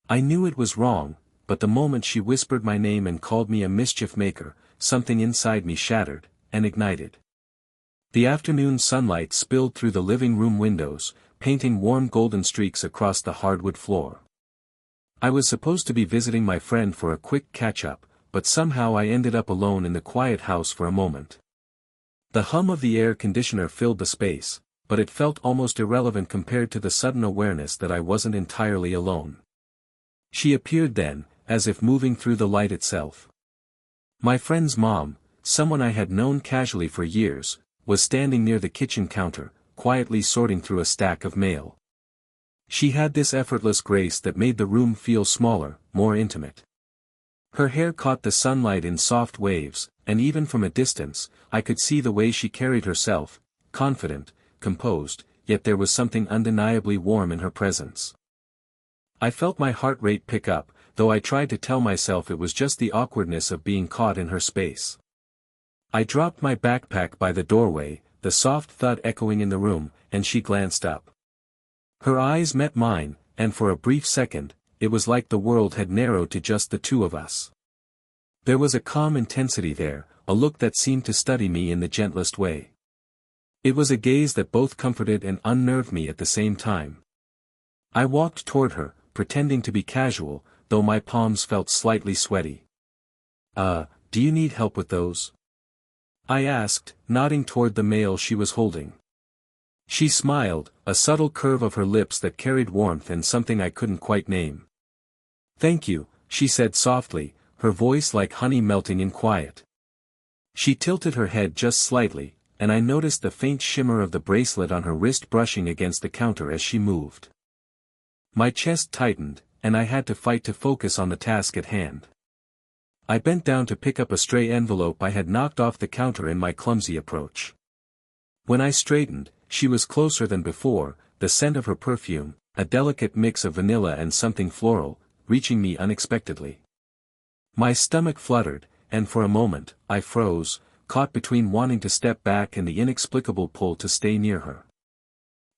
I knew it was wrong, but the moment she whispered my name and called me a mischief maker, something inside me shattered, and ignited. The afternoon sunlight spilled through the living room windows, painting warm golden streaks across the hardwood floor. I was supposed to be visiting my friend for a quick catch-up, but somehow I ended up alone in the quiet house for a moment. The hum of the air conditioner filled the space, but it felt almost irrelevant compared to the sudden awareness that I wasn't entirely alone. She appeared then, as if moving through the light itself. My friend's mom, someone I had known casually for years, was standing near the kitchen counter, quietly sorting through a stack of mail. She had this effortless grace that made the room feel smaller, more intimate. Her hair caught the sunlight in soft waves, and even from a distance, I could see the way she carried herself, confident, composed, yet there was something undeniably warm in her presence. I felt my heart rate pick up, though I tried to tell myself it was just the awkwardness of being caught in her space. I dropped my backpack by the doorway, the soft thud echoing in the room, and she glanced up. Her eyes met mine, and for a brief second, it was like the world had narrowed to just the two of us. There was a calm intensity there, a look that seemed to study me in the gentlest way. It was a gaze that both comforted and unnerved me at the same time. I walked toward her, pretending to be casual, though my palms felt slightly sweaty. Do you need help with those?" I asked, nodding toward the mail she was holding. She smiled, a subtle curve of her lips that carried warmth and something I couldn't quite name. "Thank you," she said softly, her voice like honey melting in quiet. She tilted her head just slightly, and I noticed the faint shimmer of the bracelet on her wrist brushing against the counter as she moved. My chest tightened, and I had to fight to focus on the task at hand. I bent down to pick up a stray envelope I had knocked off the counter in my clumsy approach. When I straightened, she was closer than before, the scent of her perfume, a delicate mix of vanilla and something floral, reaching me unexpectedly. My stomach fluttered, and for a moment, I froze, caught between wanting to step back and the inexplicable pull to stay near her.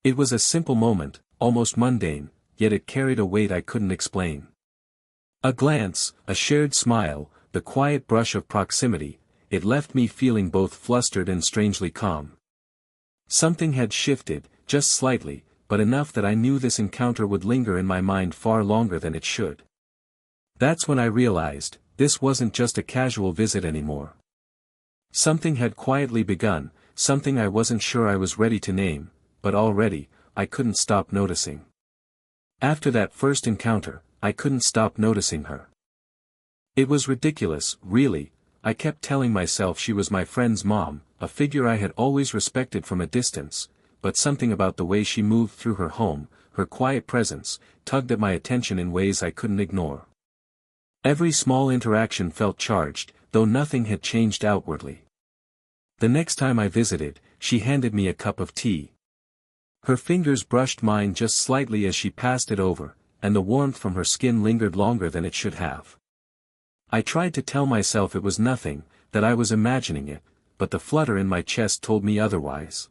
It was a simple moment, almost mundane, yet it carried a weight I couldn't explain. A glance, a shared smile, the quiet brush of proximity, it left me feeling both flustered and strangely calm. Something had shifted, just slightly, but enough that I knew this encounter would linger in my mind far longer than it should. That's when I realized, this wasn't just a casual visit anymore. Something had quietly begun, something I wasn't sure I was ready to name, but already, I couldn't stop noticing. After that first encounter, I couldn't stop noticing her. It was ridiculous, really. I kept telling myself she was my friend's mom, a figure I had always respected from a distance, but something about the way she moved through her home, her quiet presence, tugged at my attention in ways I couldn't ignore. Every small interaction felt charged, though nothing had changed outwardly. The next time I visited, she handed me a cup of tea. Her fingers brushed mine just slightly as she passed it over, and the warmth from her skin lingered longer than it should have. I tried to tell myself it was nothing, that I was imagining it, but the flutter in my chest told me otherwise.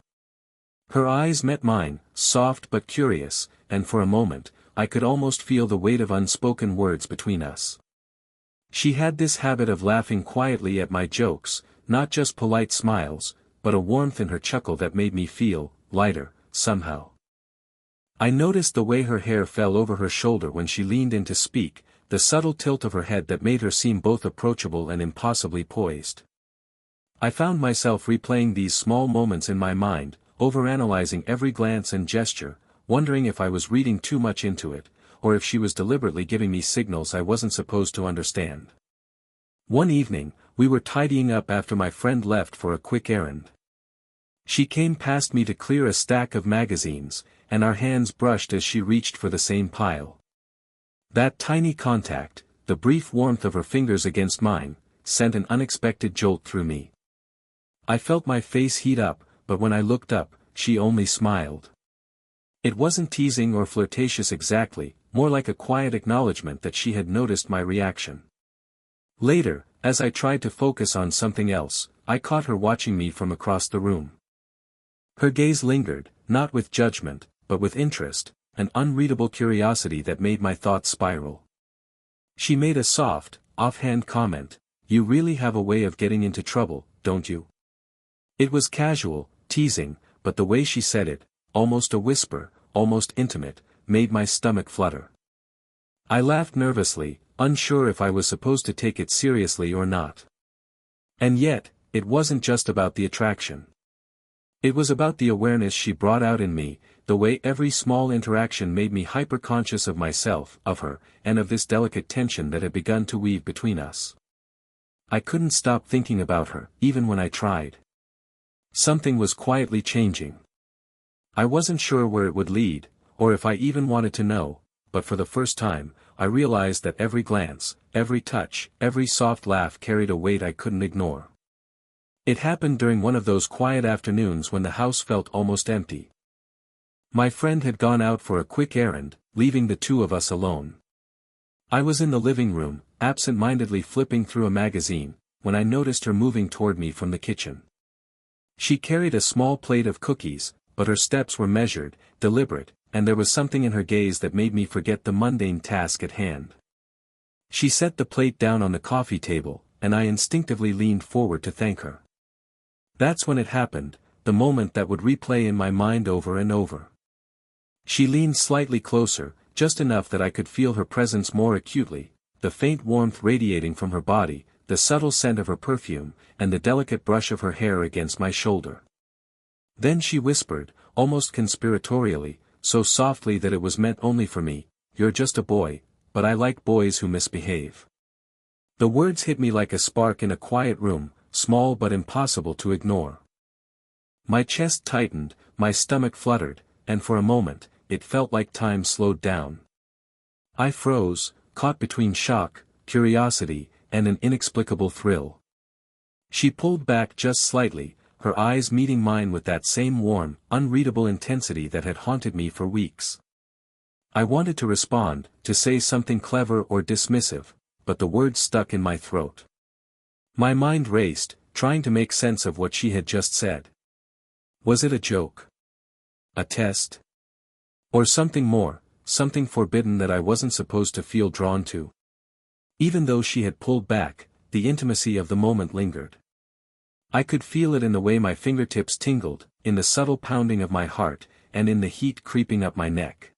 Her eyes met mine, soft but curious, and for a moment, I could almost feel the weight of unspoken words between us. She had this habit of laughing quietly at my jokes, not just polite smiles, but a warmth in her chuckle that made me feel lighter, somehow. I noticed the way her hair fell over her shoulder when she leaned in to speak, the subtle tilt of her head that made her seem both approachable and impossibly poised. I found myself replaying these small moments in my mind, overanalyzing every glance and gesture, wondering if I was reading too much into it, or if she was deliberately giving me signals I wasn't supposed to understand. One evening, we were tidying up after my friend left for a quick errand. She came past me to clear a stack of magazines, and our hands brushed as she reached for the same pile. That tiny contact, the brief warmth of her fingers against mine, sent an unexpected jolt through me. I felt my face heat up, but when I looked up, she only smiled. It wasn't teasing or flirtatious exactly, more like a quiet acknowledgement that she had noticed my reaction. Later, as I tried to focus on something else, I caught her watching me from across the room. Her gaze lingered, not with judgment, but with interest, an unreadable curiosity that made my thoughts spiral. She made a soft, offhand comment, "You really have a way of getting into trouble, don't you?" It was casual, teasing, but the way she said it, almost a whisper, almost intimate, made my stomach flutter. I laughed nervously, unsure if I was supposed to take it seriously or not. And yet, it wasn't just about the attraction. It was about the awareness she brought out in me, the way every small interaction made me hyper-conscious of myself, of her, and of this delicate tension that had begun to weave between us. I couldn't stop thinking about her, even when I tried. Something was quietly changing. I wasn't sure where it would lead, or if I even wanted to know, but for the first time, I realized that every glance, every touch, every soft laugh carried a weight I couldn't ignore. It happened during one of those quiet afternoons when the house felt almost empty. My friend had gone out for a quick errand, leaving the two of us alone. I was in the living room, absent-mindedly flipping through a magazine, when I noticed her moving toward me from the kitchen. She carried a small plate of cookies, but her steps were measured, deliberate, and there was something in her gaze that made me forget the mundane task at hand. She set the plate down on the coffee table, and I instinctively leaned forward to thank her. That's when it happened, the moment that would replay in my mind over and over. She leaned slightly closer, just enough that I could feel her presence more acutely, the faint warmth radiating from her body, the subtle scent of her perfume, and the delicate brush of her hair against my shoulder. Then she whispered, almost conspiratorially, so softly that it was meant only for me, "You're just a boy, but I like boys who misbehave." The words hit me like a spark in a quiet room, small but impossible to ignore. My chest tightened, my stomach fluttered, and for a moment, it felt like time slowed down. I froze, caught between shock, curiosity, and an inexplicable thrill. She pulled back just slightly, her eyes meeting mine with that same warm, unreadable intensity that had haunted me for weeks. I wanted to respond, to say something clever or dismissive, but the words stuck in my throat. My mind raced, trying to make sense of what she had just said. Was it a joke? A test? Or something more, something forbidden that I wasn't supposed to feel drawn to? Even though she had pulled back, the intimacy of the moment lingered. I could feel it in the way my fingertips tingled, in the subtle pounding of my heart, and in the heat creeping up my neck.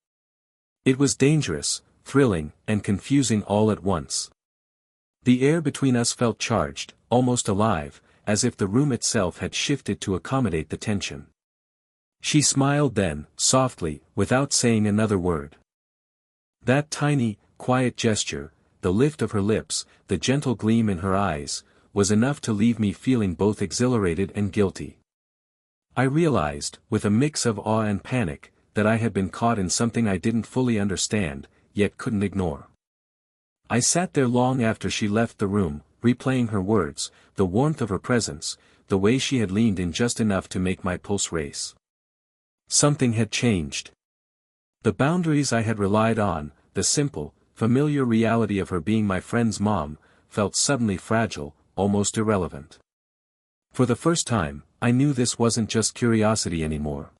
It was dangerous, thrilling, and confusing all at once. The air between us felt charged, almost alive, as if the room itself had shifted to accommodate the tension. She smiled then, softly, without saying another word. That tiny, quiet gesture, the lift of her lips, the gentle gleam in her eyes, was enough to leave me feeling both exhilarated and guilty. I realized, with a mix of awe and panic, that I had been caught in something I didn't fully understand, yet couldn't ignore. I sat there long after she left the room, replaying her words, the warmth of her presence, the way she had leaned in just enough to make my pulse race. Something had changed. The boundaries I had relied on, the simple, familiar reality of her being my friend's mom, felt suddenly fragile, almost irrelevant. For the first time, I knew this wasn't just curiosity anymore.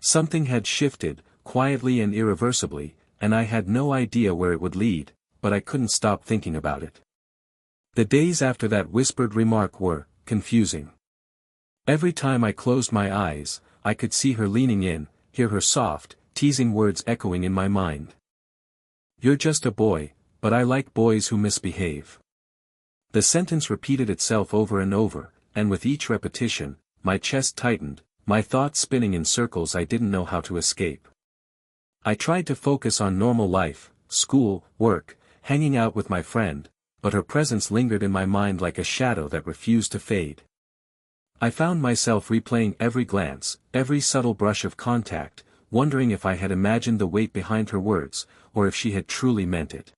Something had shifted, quietly and irreversibly, and I had no idea where it would lead, but I couldn't stop thinking about it. The days after that whispered remark were confusing. Every time I closed my eyes, I could see her leaning in, hear her soft, teasing words echoing in my mind. "You're just a boy, but I like boys who misbehave." The sentence repeated itself over and over, and with each repetition, my chest tightened, my thoughts spinning in circles I didn't know how to escape. I tried to focus on normal life, school, work, hanging out with my friend, but her presence lingered in my mind like a shadow that refused to fade. I found myself replaying every glance, every subtle brush of contact, wondering if I had imagined the weight behind her words, or if she had truly meant it.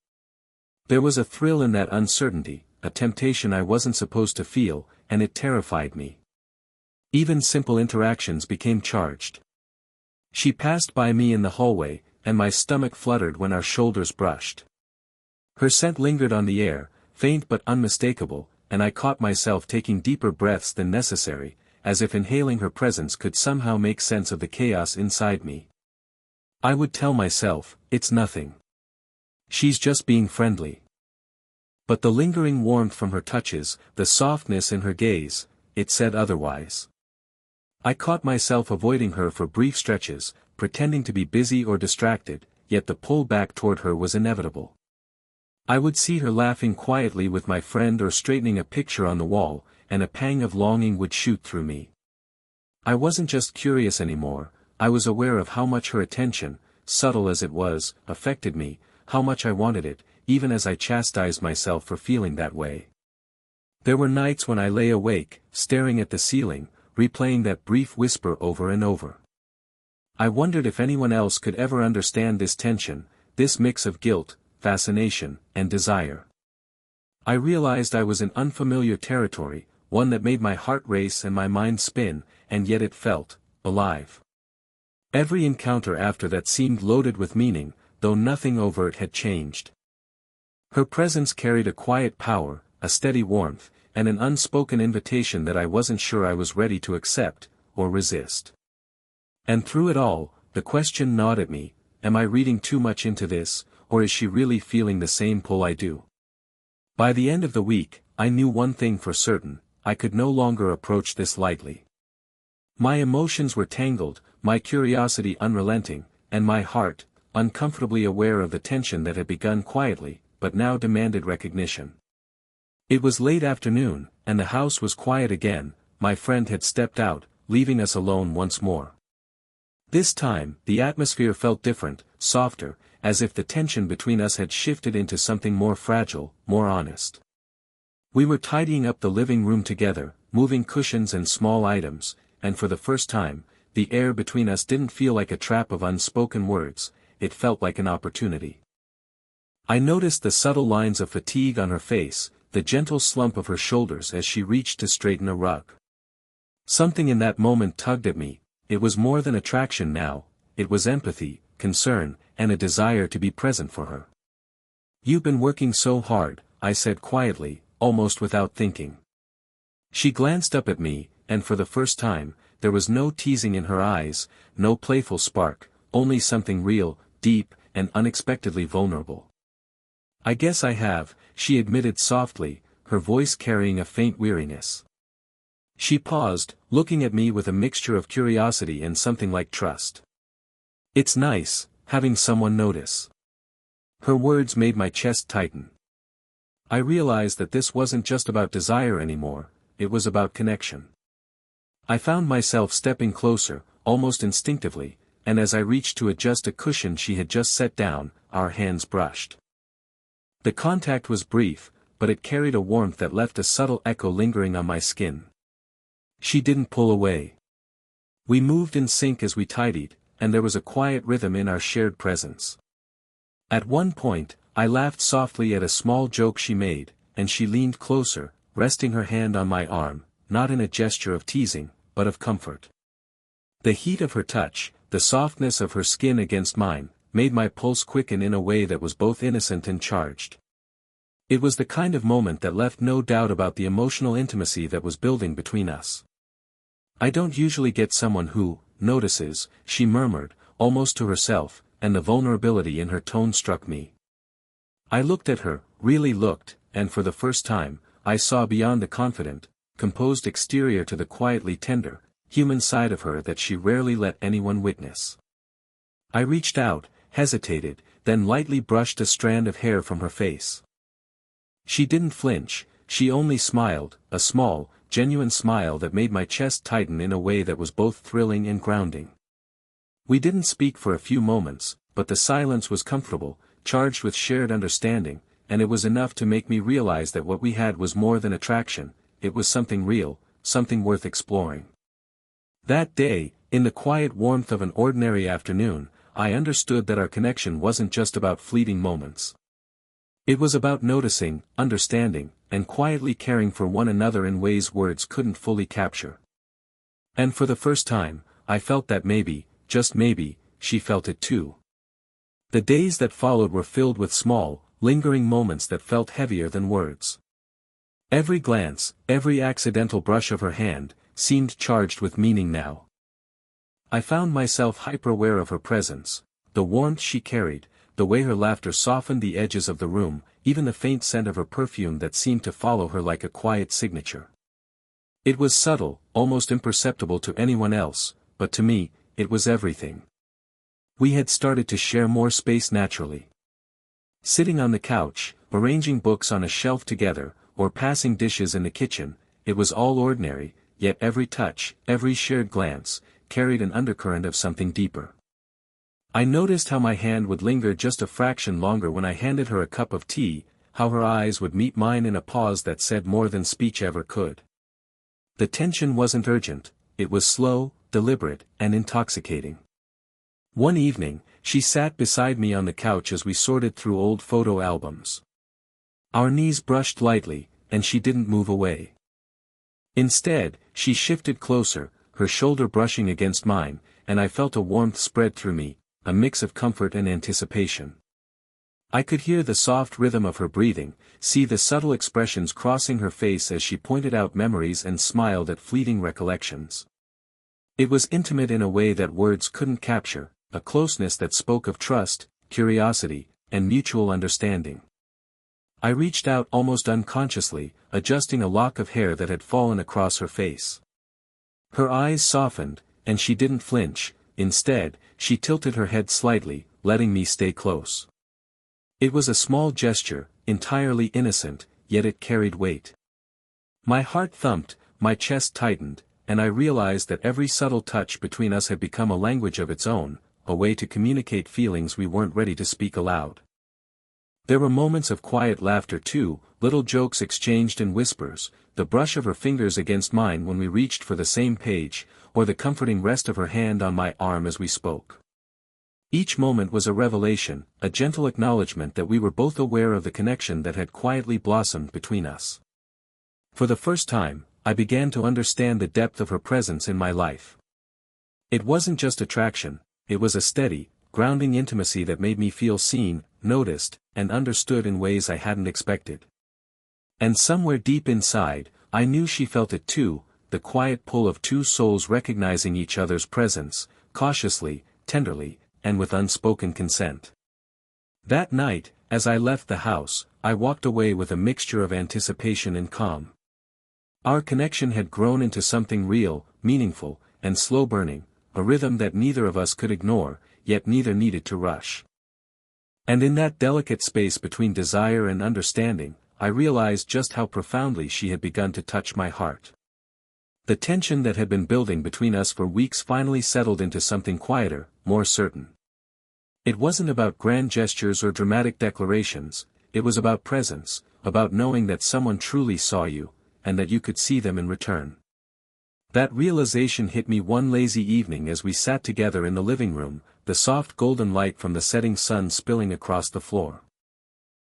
There was a thrill in that uncertainty, a temptation I wasn't supposed to feel, and it terrified me. Even simple interactions became charged. She passed by me in the hallway, and my stomach fluttered when our shoulders brushed. Her scent lingered on the air, faint but unmistakable, and I caught myself taking deeper breaths than necessary, as if inhaling her presence could somehow make sense of the chaos inside me. I would tell myself, "It's nothing. She's just being friendly." But the lingering warmth from her touches, the softness in her gaze, it said otherwise. I caught myself avoiding her for brief stretches, pretending to be busy or distracted, yet the pull back toward her was inevitable. I would see her laughing quietly with my friend or straightening a picture on the wall, and a pang of longing would shoot through me. I wasn't just curious anymore, I was aware of how much her attention, subtle as it was, affected me, how much I wanted it, even as I chastised myself for feeling that way. There were nights when I lay awake, staring at the ceiling, replaying that brief whisper over and over. I wondered if anyone else could ever understand this tension, this mix of guilt, fascination, and desire. I realized I was in unfamiliar territory, one that made my heart race and my mind spin, and yet it felt alive. Every encounter after that seemed loaded with meaning, though nothing overt had changed. Her presence carried a quiet power, a steady warmth, and an unspoken invitation that I wasn't sure I was ready to accept, or resist. And through it all, the question gnawed at me, am I reading too much into this, or is she really feeling the same pull I do? By the end of the week, I knew one thing for certain, I could no longer approach this lightly. My emotions were tangled, my curiosity unrelenting, and my heart, uncomfortably aware of the tension that had begun quietly, but now demanded recognition. It was late afternoon, and the house was quiet again, my friend had stepped out, leaving us alone once more. This time, the atmosphere felt different, softer, as if the tension between us had shifted into something more fragile, more honest. We were tidying up the living room together, moving cushions and small items, and for the first time, the air between us didn't feel like a trap of unspoken words, it felt like an opportunity. I noticed the subtle lines of fatigue on her face, the gentle slump of her shoulders as she reached to straighten a rug. Something in that moment tugged at me, it was more than attraction now, it was empathy, concern, and a desire to be present for her. "You've been working so hard," I said quietly, almost without thinking. She glanced up at me, and for the first time, there was no teasing in her eyes, no playful spark, only something real, deep, and unexpectedly vulnerable. "I guess I have," she admitted softly, her voice carrying a faint weariness. She paused, looking at me with a mixture of curiosity and something like trust. "It's nice, having someone notice." Her words made my chest tighten. I realized that this wasn't just about desire anymore, it was about connection. I found myself stepping closer, almost instinctively, and as I reached to adjust a cushion she had just set down, our hands brushed. The contact was brief, but it carried a warmth that left a subtle echo lingering on my skin. She didn't pull away. We moved in sync as we tidied, and there was a quiet rhythm in our shared presence. At one point, I laughed softly at a small joke she made, and she leaned closer, resting her hand on my arm, not in a gesture of teasing, but of comfort. The heat of her touch, the softness of her skin against mine, made my pulse quicken in a way that was both innocent and charged. It was the kind of moment that left no doubt about the emotional intimacy that was building between us. "I don't usually get someone who notices," she murmured, almost to herself, and the vulnerability in her tone struck me. I looked at her, really looked, and for the first time, I saw beyond the confident, composed exterior to the quietly tender, human side of her that she rarely let anyone witness. I reached out, hesitated, then lightly brushed a strand of hair from her face. She didn't flinch, she only smiled, a small, genuine smile that made my chest tighten in a way that was both thrilling and grounding. We didn't speak for a few moments, but the silence was comfortable, charged with shared understanding, and it was enough to make me realize that what we had was more than attraction, it was something real, something worth exploring. That day, in the quiet warmth of an ordinary afternoon, I understood that our connection wasn't just about fleeting moments. It was about noticing, understanding, and quietly caring for one another in ways words couldn't fully capture. And for the first time, I felt that maybe, just maybe, she felt it too. The days that followed were filled with small, lingering moments that felt heavier than words. Every glance, every accidental brush of her hand, seemed charged with meaning now. I found myself hyper-aware of her presence, the warmth she carried, the way her laughter softened the edges of the room, even the faint scent of her perfume that seemed to follow her like a quiet signature. It was subtle, almost imperceptible to anyone else, but to me, it was everything. We had started to share more space naturally. Sitting on the couch, arranging books on a shelf together, or passing dishes in the kitchen, it was all ordinary, yet every touch, every shared glance, carried an undercurrent of something deeper. I noticed how my hand would linger just a fraction longer when I handed her a cup of tea, how her eyes would meet mine in a pause that said more than speech ever could. The tension wasn't urgent, it was slow, deliberate, and intoxicating. One evening, she sat beside me on the couch as we sorted through old photo albums. Our knees brushed lightly, and she didn't move away. Instead, she shifted closer, her shoulder brushing against mine, and I felt a warmth spread through me, a mix of comfort and anticipation. I could hear the soft rhythm of her breathing, see the subtle expressions crossing her face as she pointed out memories and smiled at fleeting recollections. It was intimate in a way that words couldn't capture, a closeness that spoke of trust, curiosity, and mutual understanding. I reached out almost unconsciously, adjusting a lock of hair that had fallen across her face. Her eyes softened, and she didn't flinch. Instead, she tilted her head slightly, letting me stay close. It was a small gesture, entirely innocent, yet it carried weight. My heart thumped, my chest tightened, and I realized that every subtle touch between us had become a language of its own, a way to communicate feelings we weren't ready to speak aloud. There were moments of quiet laughter too, little jokes exchanged in whispers, the brush of her fingers against mine when we reached for the same page, or the comforting rest of her hand on my arm as we spoke. Each moment was a revelation, a gentle acknowledgement that we were both aware of the connection that had quietly blossomed between us. For the first time, I began to understand the depth of her presence in my life. It wasn't just attraction, it was a steady, grounding intimacy that made me feel seen, noticed, and understood in ways I hadn't expected. And somewhere deep inside, I knew she felt it too, the quiet pull of two souls recognizing each other's presence, cautiously, tenderly, and with unspoken consent. That night, as I left the house, I walked away with a mixture of anticipation and calm. Our connection had grown into something real, meaningful, and slow-burning, a rhythm that neither of us could ignore, yet neither needed to rush. And in that delicate space between desire and understanding, I realized just how profoundly she had begun to touch my heart. The tension that had been building between us for weeks finally settled into something quieter, more certain. It wasn't about grand gestures or dramatic declarations, it was about presence, about knowing that someone truly saw you, and that you could see them in return. That realization hit me one lazy evening as we sat together in the living room, the soft golden light from the setting sun spilling across the floor.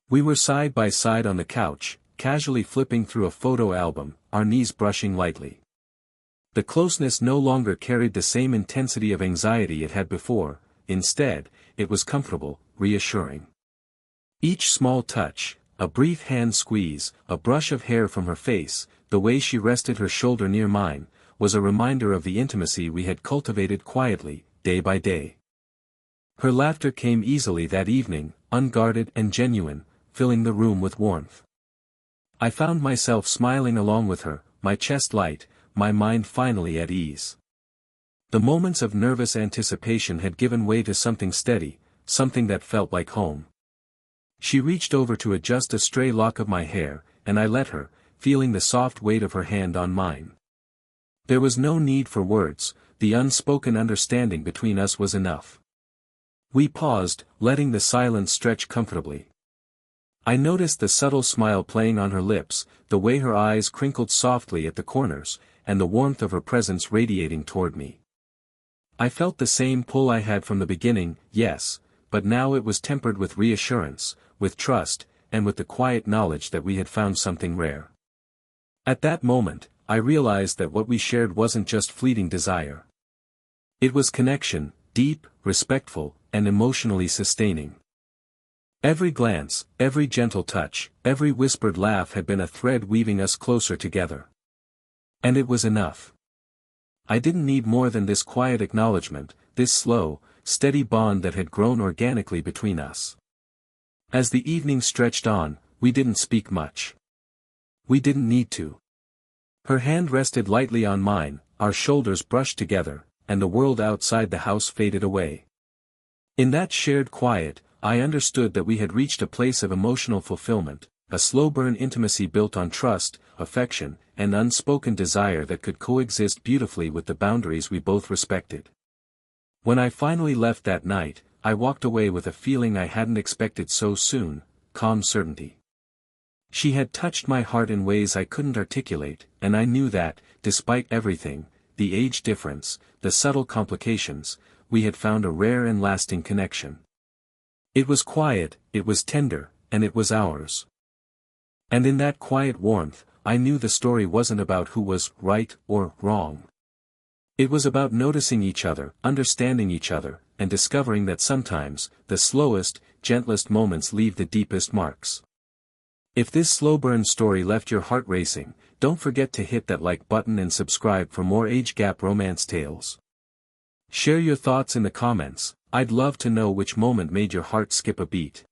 We were side by side on the couch, casually flipping through a photo album, our knees brushing lightly. The closeness no longer carried the same intensity of anxiety it had before, instead, it was comfortable, reassuring. Each small touch, a brief hand squeeze, a brush of hair from her face, the way she rested her shoulder near mine, was a reminder of the intimacy we had cultivated quietly, day by day. Her laughter came easily that evening, unguarded and genuine, filling the room with warmth. I found myself smiling along with her, my chest light, my mind finally at ease. The moments of nervous anticipation had given way to something steady, something that felt like home. She reached over to adjust a stray lock of my hair, and I let her, feeling the soft weight of her hand on mine. There was no need for words, the unspoken understanding between us was enough. We paused, letting the silence stretch comfortably. I noticed the subtle smile playing on her lips, the way her eyes crinkled softly at the corners, and the warmth of her presence radiating toward me. I felt the same pull I had from the beginning, yes, but now it was tempered with reassurance, with trust, and with the quiet knowledge that we had found something rare. At that moment, I realized that what we shared wasn't just fleeting desire. It was connection, deep, respectful, and emotionally sustaining. Every glance, every gentle touch, every whispered laugh had been a thread weaving us closer together. And it was enough. I didn't need more than this quiet acknowledgement, this slow, steady bond that had grown organically between us. As the evening stretched on, we didn't speak much. We didn't need to. Her hand rested lightly on mine, our shoulders brushed together, and the world outside the house faded away. In that shared quiet, I understood that we had reached a place of emotional fulfillment, a slow-burn intimacy built on trust, affection, and unspoken desire that could coexist beautifully with the boundaries we both respected. When I finally left that night, I walked away with a feeling I hadn't expected so soon, calm certainty. She had touched my heart in ways I couldn't articulate, and I knew that, despite everything, the age difference, the subtle complications, we had found a rare and lasting connection. It was quiet, it was tender, and it was ours. And in that quiet warmth, I knew the story wasn't about who was right or wrong. It was about noticing each other, understanding each other, and discovering that sometimes, the slowest, gentlest moments leave the deepest marks. If this slow burn story left your heart racing, don't forget to hit that like button and subscribe for more age gap romance tales. Share your thoughts in the comments. I'd love to know which moment made your heart skip a beat.